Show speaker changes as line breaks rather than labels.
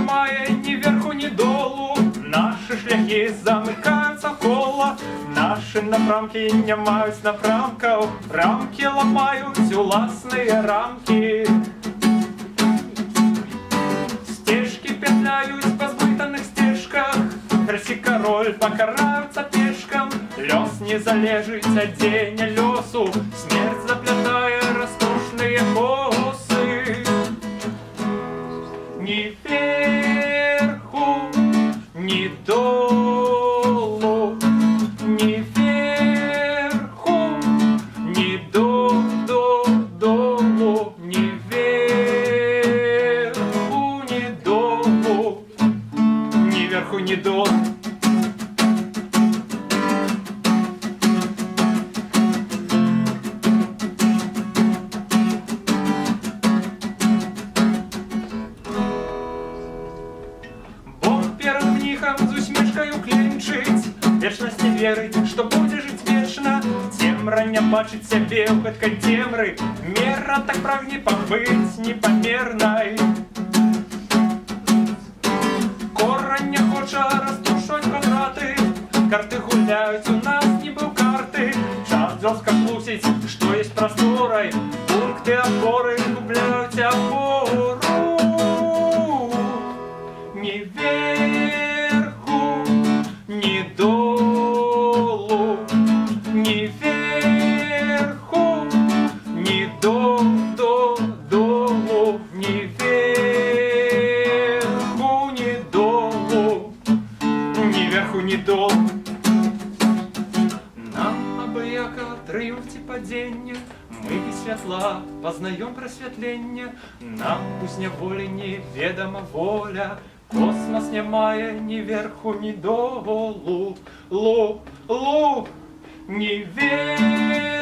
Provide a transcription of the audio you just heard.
немає ні верху, ні долу. Наші шляхи замикаються в коло, наші напрамки не мають напрамків, рамки ламають власні рамки. Стежки петляють по збитаних стежках, Персі король покараються пешкам. Лёс не залежить от день лёсу, смерть заплетая роскошные косы. Ни вверху, ни долу, ни вверху, ни долу, ни вверху, ни долу, ни вверху, ни долу. Первым мнихом з усмішкою клінчить, вічність не вірить, що буде жить вічно. Темра не бачить себе у пытка темры, мера так прагне побыть непомерной. Корень не хоче розтрушать квадрати, карти гуляють, у нас ніби в карти. Час жорстко плусить, що є просторой, пункти опори губляють опору. Ни вверху, ни долу, ни вверху, ни долу, ни вверху, ни долу, ни вверху, ни долу. Нам обияка в тріумфі падіння, ми від святла познаем просвітлення. Нам пусть неволі неведома воля, космос не має ні верху, ні долу, ни вверху.